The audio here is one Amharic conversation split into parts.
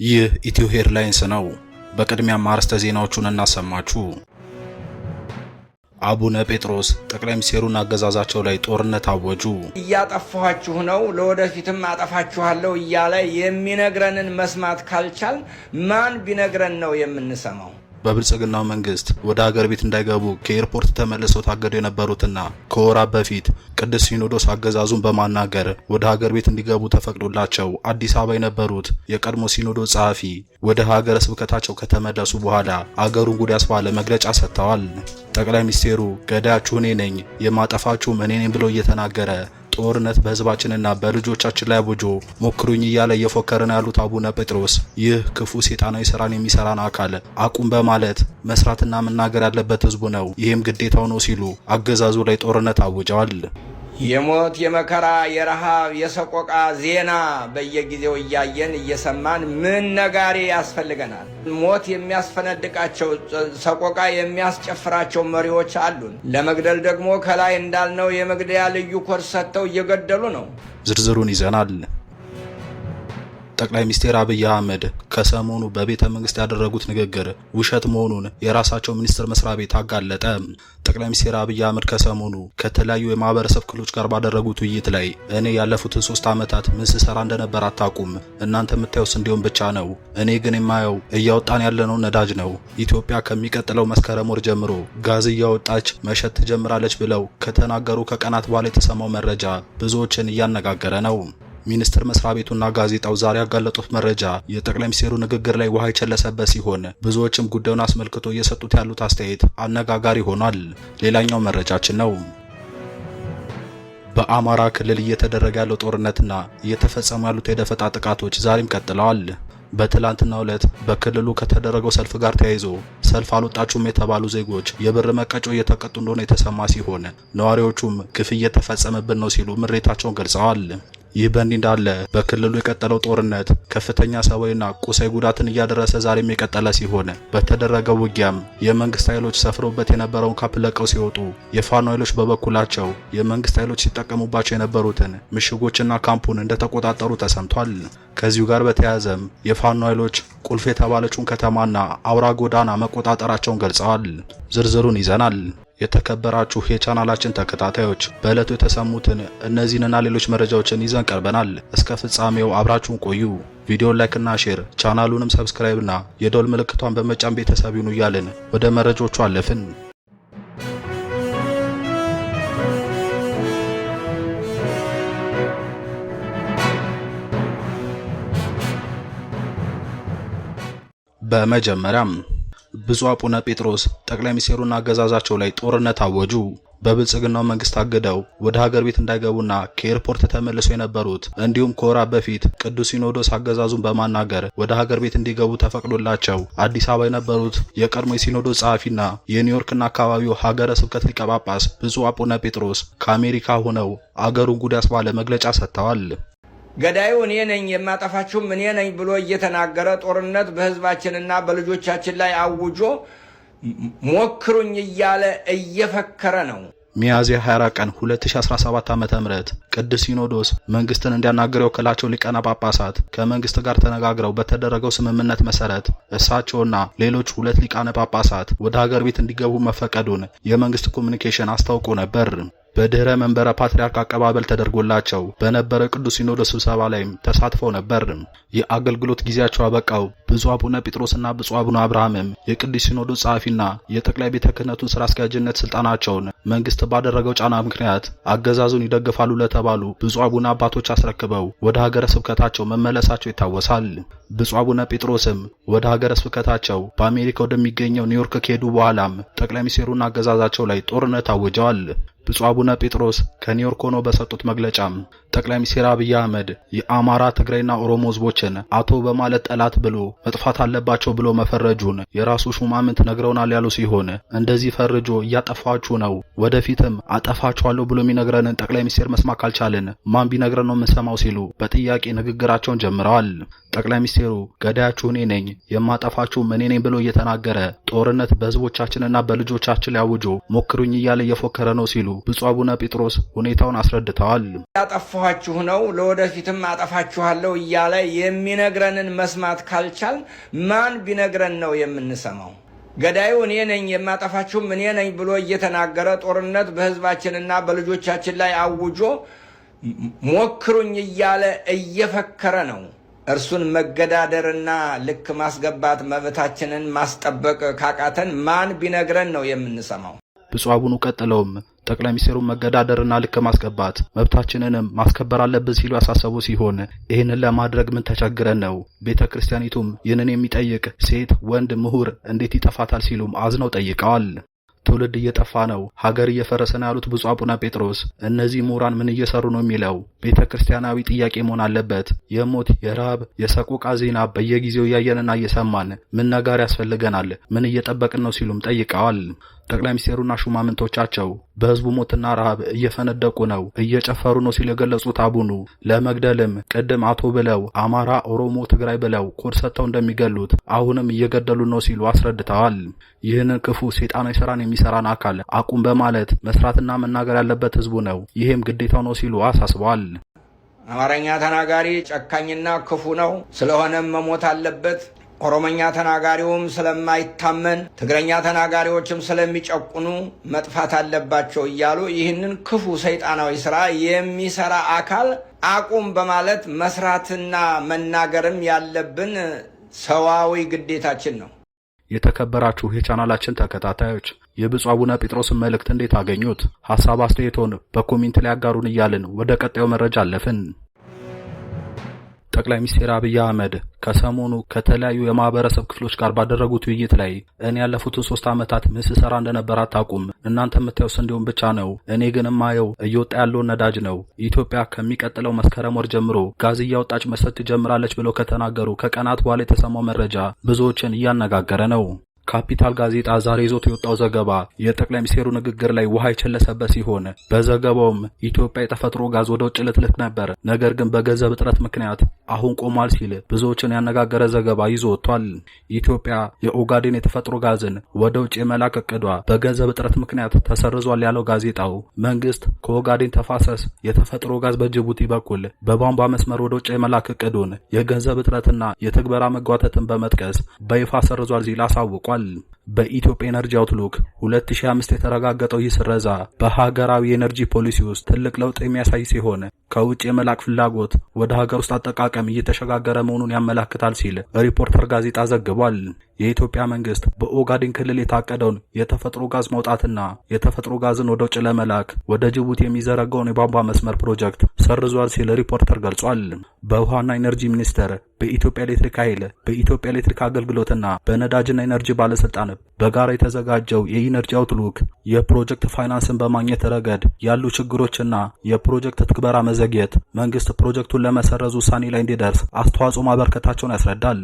ይህ ኢትዮ ሄድላይንስ ነው። በቅድሚያ አርዕስተ ዜናዎቹን እናሰማችሁ። አቡነ ጴጥሮስ ጠቅላይ ሚኒስትሩን አገዛዛቸው ላይ ጦርነት አወጁ። እያጠፋችሁ ነው፣ ለወደፊትም አጠፋችኋለሁ እያለ የሚነግረንን መስማት ካልቻል ማን ቢነግረን ነው የምንሰማው? በብልጽግናው መንግስት ወደ ሀገር ቤት እንዳይገቡ ከኤርፖርት ተመልሰው ታገዱ የነበሩትና ከወራት በፊት ቅዱስ ሲኖዶስ አገዛዙን በማናገር ወደ ሀገር ቤት እንዲገቡ ተፈቅዶላቸው አዲስ አበባ የነበሩት የቀድሞ ሲኖዶስ ጸሐፊ ወደ ሀገረ ስብከታቸው ከተመለሱ በኋላ አገሩን ጉድ ያስባለ መግለጫ ሰጥተዋል። ጠቅላይ ሚኒስትሩ ገዳያችሁ እኔ ነኝ የማጠፋችሁም እኔ ነኝ ብለው እየተናገረ ጦርነት በህዝባችንና በልጆቻችን ላይ አውጆ ሞክሩኝ እያለ እየፎከረ ነው ያሉት አቡነ ጴጥሮስ ይህ ክፉ ሴጣናዊ ስራን የሚሰራን አካል አቁም በማለት መስራትና መናገር ያለበት ህዝቡ ነው፣ ይህም ግዴታው ነው ሲሉ አገዛዙ ላይ ጦርነት አውጀዋል። የሞት የመከራ የረሃብ የሰቆቃ ዜና በየጊዜው እያየን እየሰማን ምን ነጋሪ ያስፈልገናል? ሞት የሚያስፈነድቃቸው ሰቆቃ የሚያስጨፍራቸው መሪዎች አሉን። ለመግደል ደግሞ ከላይ እንዳልነው የመግደያ ልዩ ኮርስ ሰጥተው እየገደሉ ነው። ዝርዝሩን ይዘናል። ጠቅላይ ሚኒስትር አብይ አህመድ ከሰሞኑ በቤተ መንግስት ያደረጉት ንግግር ውሸት መሆኑን የራሳቸው ሚኒስቴር መስሪያ ቤት አጋለጠ። ጠቅላይ ሚኒስትር አብይ አህመድ ከሰሞኑ ከተለያዩ የማህበረሰብ ክፍሎች ጋር ባደረጉት ውይይት ላይ እኔ ያለፉትን 3 ዓመታት ምን ስሰራ እንደነበር አታውቁም፣ እናንተ የምታዩት ስንዴውን ብቻ ነው፣ እኔ ግን የማየው እያወጣን ያለነው ነዳጅ ነው። ኢትዮጵያ ከሚቀጥለው መስከረም ወር ጀምሮ ጋዝ እያወጣች መሸጥ ትጀምራለች ብለው ከተናገሩ ከቀናት በኋላ የተሰማው መረጃ ብዙዎችን እያነጋገረ ነው። ሚኒስቴር መስሪያ ቤቱና ጋዜጣው ዛሬ ያጋለጡት መረጃ የጠቅላይ ሚኒስትሩ ንግግር ላይ ውሃ የቸለሰበት ሲሆን ብዙዎችም ጉዳዩን አስመልክቶ እየሰጡት ያሉት አስተያየት አነጋጋሪ ሆኗል። ሌላኛው መረጃችን ነው። በአማራ ክልል እየተደረገ ያለው ጦርነትና እየተፈጸሙ ያሉት የደፈጣ ጥቃቶች ዛሬም ቀጥለዋል። በትላንትናው ዕለት በክልሉ ከተደረገው ሰልፍ ጋር ተያይዞ ሰልፍ አልወጣችሁም የተባሉ ዜጎች የብር መቀጮ እየተቀጡ እንደሆነ የተሰማ ሲሆን ነዋሪዎቹም ግፍ እየተፈጸመብን ነው ሲሉ ምሬታቸውን ገልጸዋል። ይህ በእንዲህ እንዳለ በክልሉ የቀጠለው ጦርነት ከፍተኛ ሰብአዊና ቁሳዊ ጉዳትን እያደረሰ ዛሬም የቀጠለ ሲሆን በተደረገው ውጊያም የመንግስት ኃይሎች ሰፍረውበት የነበረውን ካምፕ ለቀው ሲወጡ የፋኖ ኃይሎች በበኩላቸው የመንግስት ኃይሎች ሲጠቀሙባቸው የነበሩትን ምሽጎችና ካምፑን እንደተቆጣጠሩ ተሰምቷል። ከዚሁ ጋር በተያያዘም የፋኖ ኃይሎች ቁልፍ የተባለችውን ከተማና አውራ ጎዳና መቆጣጠራቸውን ገልጸዋል። ዝርዝሩን ይዘናል። የተከበራችሁ የቻናላችን ተከታታዮች በዕለቱ የተሰሙትን እነዚህንና ሌሎች መረጃዎችን ይዘን ቀርበናል። እስከ ፍጻሜው አብራችሁን ቆዩ። ቪዲዮን ላይክ እና ሼር፣ ቻናሉንም ሰብስክራይብ እና የደወል ምልክቷን በመጫን ቤተሰብ ይሁኑ እያልን ወደ መረጃዎቹ አለፍን። በመጀመሪያም ብፁዕ አቡነ ጴጥሮስ ጠቅላይ ሚኒስትሩና አገዛዛቸው ላይ ጦርነት አወጁ። በብልጽግናው መንግስት አግደው ወደ ሀገር ቤት እንዳይገቡና ከኤርፖርት ተመልሰው የነበሩት እንዲሁም ከወራት በፊት ቅዱስ ሲኖዶስ አገዛዙን በማናገር ወደ ሀገር ቤት እንዲገቡ ተፈቅዶላቸው አዲስ አበባ የነበሩት የቀድሞ ሲኖዶስ ጸሐፊና የኒውዮርክና አካባቢው ሀገረ ስብከት ሊቀ ጳጳስ ብፁዕ አቡነ ጴጥሮስ ከአሜሪካ ሆነው አገሩን ጉድ ያስባለ መግለጫ ሰጥተዋል። ገዳዩ እኔ ነኝ የማጠፋችሁም እኔ ነኝ ብሎ እየተናገረ ጦርነት በህዝባችንና በልጆቻችን ላይ አውጆ ሞክሩኝ እያለ እየፈከረ ነው። ሚያዝያ 24 ቀን 2017 ዓ.ም ቅዱስ ሲኖዶስ መንግስትን እንዲያናገሩ የወከላቸው ሊቃነ ጳጳሳት ከመንግስት ጋር ተነጋግረው በተደረገው ስምምነት መሰረት እሳቸውና ሌሎች 2 ሊቃነ ጳጳሳት ወደ ሀገር ቤት እንዲገቡ መፈቀዱን የመንግስት ኮሙኒኬሽን አስታውቆ ነበር። በድህረ መንበረ ፓትርያርክ አቀባበል ተደርጎላቸው በነበረው ቅዱስ ሲኖዶስ ስብሰባ ላይም ተሳትፈው ነበር። የአገልግሎት ጊዜያቸው አበቃው ብፁዕ አቡነ ጴጥሮስና ብፁዕ አቡነ አብርሃምም የቅዱስ ሲኖዶስ ጸሐፊና የጠቅላይ ቤተ ክህነቱን ስራ አስኪያጅነት ስልጣናቸውን መንግስት ባደረገው ጫና ምክንያት አገዛዙን ይደግፋሉ ለተባሉ ብፁዕ አቡነ አባቶች አስረክበው ወደ ሀገረ ስብከታቸው መመለሳቸው ይታወሳል። ብፁዕ አቡነ ጴጥሮስም ወደ ሀገረ ስብከታቸው በአሜሪካ ወደሚገኘው ኒውዮርክ ከሄዱ በኋላም ጠቅላይ ሚኒስትሩና አገዛዛቸው ላይ ጦርነት አውጀዋል። ብፁዕ አቡነ ጴጥሮስ ከኒውዮርክ ሆነው በሰጡት መግለጫም ጠቅላይ ሚኒስትር አብይ አህመድ የአማራ ትግራይና ኦሮሞ ህዝቦችን አቶ በማለት ጠላት ብሎ መጥፋት አለባቸው ብሎ መፈረጁን የራሱ ሹማምንት ነግረውናል ያሉ ሲሆን እንደዚህ ፈርጆ እያጠፋችሁ ነው፣ ወደፊትም አጠፋችኋለሁ ብሎ የሚነግረንን ጠቅላይ ሚኒስትር መስማት ካልቻልን ማን ቢነግረን ነው የምንሰማው ሲሉ በጥያቄ ንግግራቸውን ጀምረዋል። ጠቅላይ ሚኒስትሩ ገዳያችሁ እኔ ነኝ የማጠፋችሁ እኔ ነኝ ብሎ እየተናገረ ጦርነት በህዝቦቻችንና በልጆቻችን ላይ አውጆ ሞክሩኝ እያለ እየፎከረ ነው ሲሉ ብፁዕ አቡነ ጴጥሮስ ሁኔታውን አስረድተዋል። ያጠፋ እያጠፋኋችሁ ነው፣ ለወደፊትም አጠፋችኋለሁ እያለ የሚነግረንን መስማት ካልቻል ማን ቢነግረን ነው የምንሰማው? ገዳዩ እኔ ነኝ የማጠፋችሁም እኔ ነኝ ብሎ እየተናገረ ጦርነት በህዝባችንና በልጆቻችን ላይ አውጆ ሞክሩኝ እያለ እየፈከረ ነው። እርሱን መገዳደርና ልክ ማስገባት መብታችንን ማስጠበቅ ካቃተን ማን ቢነግረን ነው የምንሰማው? ብፁዕ አቡኑ ቀጥለውም ጠቅላይ ሚኒስትሩን መገዳደርና ልክ ማስገባት መብታችንንም ማስከበር አለብን ሲሉ ያሳሰቡ ሲሆን ይህንን ለማድረግ ምን ተቸግረን ነው? ቤተ ክርስቲያኒቱም ይህንን የሚጠይቅ ሴት ወንድ ምሁር እንዴት ይጠፋታል ሲሉም አዝነው ጠይቀዋል። ትውልድ እየጠፋ ነው፣ ሀገር እየፈረሰ ነው ያሉት ብፁዕ አቡነ ጴጥሮስ እነዚህ ምሁራን ምን እየሰሩ ነው የሚለው ቤተ ክርስቲያናዊ ጥያቄ መሆን አለበት። የሞት የረሃብ የሰቆቃ ዜና በየጊዜው እያየንና እየሰማን ምን ነገር ያስፈልገናል? ምን እየጠበቅን ነው ሲሉም ጠይቀዋል። ጠቅላይ ሚኒስትሩና ሹማምንቶቻቸው በህዝቡ ሞትና ረሃብ እየፈነደቁ ነው፣ እየጨፈሩ ነው ሲሉ የገለጹት አቡኑ ለመግደልም ቅድም አቶ ብለው አማራ፣ ኦሮሞ፣ ትግራይ ብለው ኮድ ሰጥተው እንደሚገሉት አሁንም እየገደሉ ነው ሲሉ አስረድተዋል። ይህንን ክፉ ሰይጣናዊ ስራን የሚሰራን አካል አቁም በማለት መስራትና መናገር ያለበት ህዝቡ ነው፣ ይህም ግዴታው ነው ሲሉ አሳስበዋል። አማርኛ ተናጋሪ ጨካኝና ክፉ ነው፣ ስለሆነም መሞት አለበት። ኦሮሞኛ ተናጋሪውም ስለማይታመን ትግረኛ ተናጋሪዎችም ስለሚጨቁኑ መጥፋት አለባቸው እያሉ ይህንን ክፉ ሰይጣናዊ ስራ የሚሰራ አካል አቁም በማለት መስራትና መናገርም ያለብን ሰዋዊ ግዴታችን ነው። የተከበራችሁ የቻናላችን ተከታታዮች የብፁዕ አቡነ ጴጥሮስን መልእክት እንዴት አገኙት? ሐሳብ አስተያየቶን በኮሜንት ላይ ያጋሩን እያልን ወደ ቀጣዩ መረጃ አለፍን። ጠቅላይ ሚኒስትር አብይ አህመድ ከሰሞኑ ከተለያዩ የማህበረሰብ ክፍሎች ጋር ባደረጉት ውይይት ላይ እኔ ያለፉትን 3 ዓመታት ምን ስሰራ እንደነበር አታውቁም፣ እናንተ የምታዩት እንዲሁም ብቻ ነው፣ እኔ ግን የማየው እየወጣ ያለውን ነዳጅ ነው። ኢትዮጵያ ከሚቀጥለው መስከረም ወር ጀምሮ ጋዝ እያወጣች መስጠት ትጀምራለች ብለው ከተናገሩ ከቀናት በኋላ የተሰማው መረጃ ብዙዎችን እያነጋገረ ነው። ካፒታል ጋዜጣ ዛሬ ይዞት የወጣው ዘገባ የጠቅላይ ሚኒስትሩ ንግግር ላይ ውሃ የቸለሰበት ሲሆን በዘገባውም ኢትዮጵያ የተፈጥሮ ጋዝ ወደ ውጭ ልትልክ ነበር፣ ነገር ግን በገንዘብ እጥረት ምክንያት አሁን ቆሟል ሲል ብዙዎችን ያነጋገረ ዘገባ ይዞ ወጥቷል። ኢትዮጵያ የኦጋዴን የተፈጥሮ ጋዝን ወደ ውጭ የመላክ እቅዷ በገንዘብ እጥረት ምክንያት ተሰርዟል ያለው ጋዜጣው መንግስት ከኦጋዴን ተፋሰስ የተፈጥሮ ጋዝ በጅቡቲ በኩል በቧንቧ መስመር ወደ ውጭ የመላክ እቅዱን የገንዘብ እጥረትና የትግበራ መጓተትን በመጥቀስ በይፋ ሰርዟል ሲል አሳውቋል። በኢትዮጵያ ኤነርጂ አውትሉክ 2005 የተረጋገጠው ይህ ስረዛ በሀገራዊ የኤነርጂ ፖሊሲ ውስጥ ትልቅ ለውጥ የሚያሳይ ሲሆን ከውጭ የመላክ ፍላጎት ወደ ሀገር ውስጥ አጠቃቀም እየተሸጋገረ መሆኑን ያመለክታል ሲል ሪፖርተር ጋዜጣ ዘግቧል። የኢትዮጵያ መንግስት በኦጋዴን ክልል የታቀደውን የተፈጥሮ ጋዝ ማውጣትና የተፈጥሮ ጋዝን ወደ ውጭ ለመላክ ወደ ጅቡቲ የሚዘረጋውን የቧንቧ መስመር ፕሮጀክት ሰርዟል ሲል ሪፖርተር ገልጿል። በውሃና ኢነርጂ ሚኒስቴር፣ በኢትዮጵያ ኤሌክትሪክ ኃይል፣ በኢትዮጵያ ኤሌክትሪክ አገልግሎትና በነዳጅና ኢነርጂ ባለስልጣን በጋራ የተዘጋጀው የኢነርጂ አውትሉክ የፕሮጀክት ፋይናንስን በማግኘት ረገድ ያሉ ችግሮችና የፕሮጀክት ትግበራ መዘግየት መንግስት ፕሮጀክቱን ለመሰረዝ ውሳኔ ላይ እንዲደርስ አስተዋጽኦ ማበርከታቸውን ያስረዳል።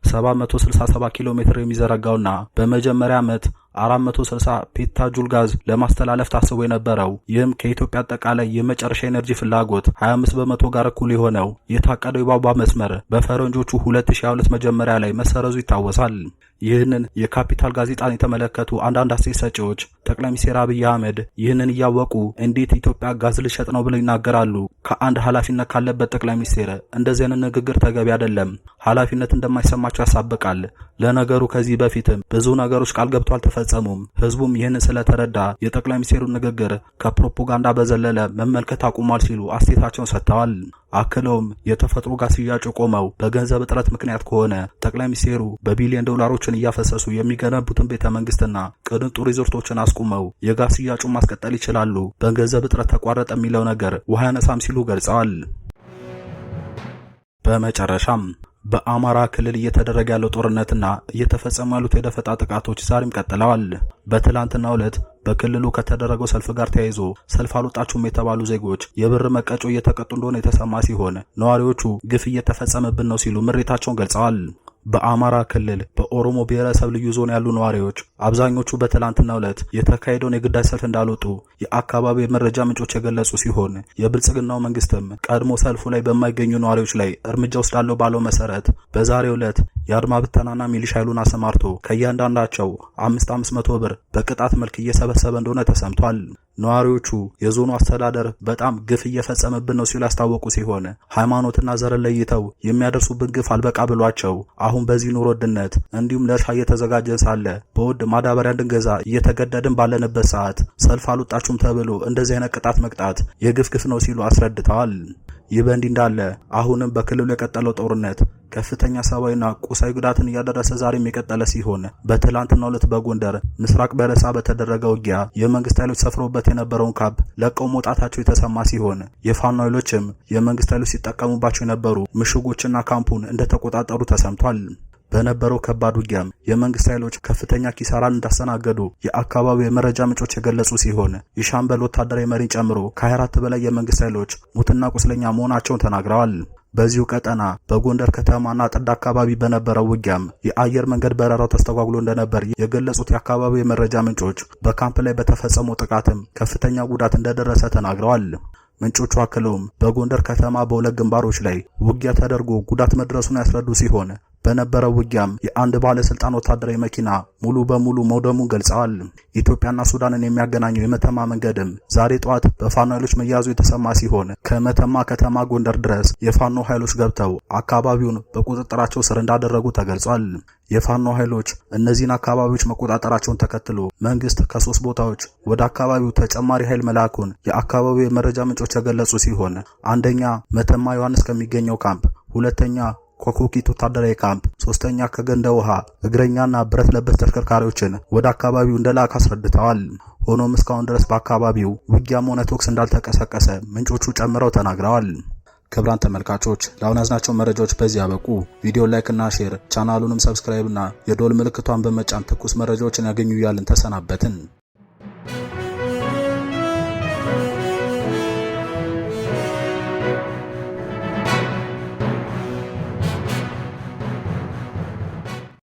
767 ኪሎ ሜትር የሚዘረጋውና በመጀመሪያ ዓመት 460 ፔታጁል ጋዝ ለማስተላለፍ ታስቦ የነበረው ይህም ከኢትዮጵያ አጠቃላይ የመጨረሻ ኤነርጂ ፍላጎት 25 በመቶ ጋር እኩል የሆነው የታቀደው የቧንቧ መስመር በፈረንጆቹ 2022 መጀመሪያ ላይ መሰረዙ ይታወሳል። ይህንን የካፒታል ጋዜጣን የተመለከቱ አንዳንድ አስተያየት ሰጪዎች ጠቅላይ ሚኒስትር አብይ አህመድ ይህንን እያወቁ እንዴት ኢትዮጵያ ጋዝ ልሸጥ ነው ብለው ይናገራሉ? ከአንድ ኃላፊነት ካለበት ጠቅላይ ሚኒስትር እንደዚህ አይነት ንግግር ተገቢ አይደለም። ኃላፊነት እንደማይሰማቸው ያሳብቃል። ለነገሩ ከዚህ በፊትም ብዙ ነገሮች ቃል ገብተው አልተፈጸሙም። ህዝቡም ይህንን ስለተረዳ የጠቅላይ ሚኒስትሩን ንግግር ከፕሮፓጋንዳ በዘለለ መመልከት አቁሟል ሲሉ አስተያየታቸውን ሰጥተዋል። አክለውም የተፈጥሮ ጋዝ ሽያጩ ቆመው በገንዘብ እጥረት ምክንያት ከሆነ ጠቅላይ ሚኒስትሩ በቢሊዮን ዶላሮችን እያፈሰሱ የሚገነቡትን ቤተ መንግስትና ቅንጡ ሪዞርቶችን አስቁመው የጋዝ ሽያጩን ማስቀጠል ይችላሉ፣ በገንዘብ እጥረት ተቋረጠ የሚለው ነገር ውሃ ያነሳም ሲሉ ገልጸዋል። በመጨረሻም በአማራ ክልል እየተደረገ ያለው ጦርነትና እየተፈጸሙ ያሉት የደፈጣ ጥቃቶች ዛሬም ቀጥለዋል። በትላንትናው ዕለት በክልሉ ከተደረገው ሰልፍ ጋር ተያይዞ ሰልፍ አልወጣችሁም የተባሉ ዜጎች የብር መቀጮ እየተቀጡ እንደሆነ የተሰማ ሲሆን ነዋሪዎቹ ግፍ እየተፈጸመብን ነው ሲሉ ምሬታቸውን ገልጸዋል። በአማራ ክልል በኦሮሞ ብሔረሰብ ልዩ ዞን ያሉ ነዋሪዎች አብዛኞቹ በትላንትናው ዕለት የተካሄደውን የግዳጅ ሰልፍ እንዳልወጡ የአካባቢው የመረጃ ምንጮች የገለጹ ሲሆን የብልጽግናው መንግስትም ቀድሞ ሰልፉ ላይ በማይገኙ ነዋሪዎች ላይ እርምጃ ወስዳለሁ ባለው መሰረት በዛሬው ዕለት የአድማ ብተናና ሚሊሻ ኃይሉን አሰማርቶ ከእያንዳንዳቸው 500 ብር በቅጣት መልክ እየሰበሰበ እንደሆነ ተሰምቷል። ነዋሪዎቹ የዞኑ አስተዳደር በጣም ግፍ እየፈጸመብን ነው ሲሉ ያስታወቁ ሲሆን ሃይማኖትና ዘርን ለይተው የሚያደርሱብን ግፍ አልበቃ ብሏቸው አሁን በዚህ ኑሮ ውድነት እንዲሁም ለእርሻ እየተዘጋጀን ሳለ በውድ ማዳበሪያ እንድንገዛ እየተገደድን ባለንበት ሰዓት ሰልፍ አልወጣችሁም ተብሎ እንደዚህ አይነት ቅጣት መቅጣት የግፍ ግፍ ነው ሲሉ አስረድተዋል። ይህ በእንዲህ እንዳለ አሁንም በክልሉ የቀጠለው ጦርነት ከፍተኛ ሰብአዊና ቁሳዊ ጉዳትን እያደረሰ ዛሬም የቀጠለ ሲሆን በትላንትናው ዕለት በጎንደር ምስራቅ በለሳ በተደረገ ውጊያ የመንግስት ኃይሎች ሰፍረውበት የነበረውን ካምፕ ለቀው መውጣታቸው የተሰማ ሲሆን የፋኖ ኃይሎችም የመንግስት ኃይሎች ሲጠቀሙባቸው የነበሩ ምሽጎችና ካምፑን እንደተቆጣጠሩ ተሰምቷል። በነበረው ከባድ ውጊያም የመንግስት ኃይሎች ከፍተኛ ኪሳራን እንዳስተናገዱ የአካባቢው የመረጃ ምንጮች የገለጹ ሲሆን የሻምበል ወታደራዊ መሪን ጨምሮ ከ24 በላይ የመንግስት ኃይሎች ሙትና ቁስለኛ መሆናቸውን ተናግረዋል። በዚሁ ቀጠና በጎንደር ከተማና ጠዳ አካባቢ በነበረው ውጊያም የአየር መንገድ በረራው ተስተጓጉሎ እንደነበር የገለጹት የአካባቢው የመረጃ ምንጮች በካምፕ ላይ በተፈጸመው ጥቃትም ከፍተኛ ጉዳት እንደደረሰ ተናግረዋል። ምንጮቹ አክለውም በጎንደር ከተማ በሁለት ግንባሮች ላይ ውጊያ ተደርጎ ጉዳት መድረሱን ያስረዱ ሲሆን በነበረው ውጊያም የአንድ ባለስልጣን ወታደራዊ መኪና ሙሉ በሙሉ መውደሙን ገልጸዋል። ኢትዮጵያና ሱዳንን የሚያገናኘው የመተማ መንገድም ዛሬ ጠዋት በፋኖ ኃይሎች መያዙ የተሰማ ሲሆን ከመተማ ከተማ ጎንደር ድረስ የፋኖ ኃይሎች ገብተው አካባቢውን በቁጥጥራቸው ስር እንዳደረጉ ተገልጿል። የፋኖ ኃይሎች እነዚህን አካባቢዎች መቆጣጠራቸውን ተከትሎ መንግስት ከ3 ቦታዎች ወደ አካባቢው ተጨማሪ ኃይል መላኩን የአካባቢው የመረጃ ምንጮች የገለጹ ሲሆን አንደኛ መተማ ዮሐንስ ከሚገኘው ካምፕ፣ ሁለተኛ ኮኮኪት ወታደራዊ ካምፕ፣ ሶስተኛ ከገንደ ውሃ እግረኛና ብረት ለበስ ተሽከርካሪዎችን ወደ አካባቢው እንደላክ አስረድተዋል። ሆኖም እስካሁን ድረስ በአካባቢው ውጊያም ሆነ ተኩስ እንዳልተቀሰቀሰ ምንጮቹ ጨምረው ተናግረዋል። ክቡራን ተመልካቾች ለአሁን ያዝናቸው መረጃዎች በዚህ ያበቁ። ቪዲዮ ላይክ እና ሼር፣ ቻናሉንም ሰብስክራይብ እና የዶል ምልክቷን በመጫን ትኩስ መረጃዎችን ያገኙ እያልን ተሰናበትን።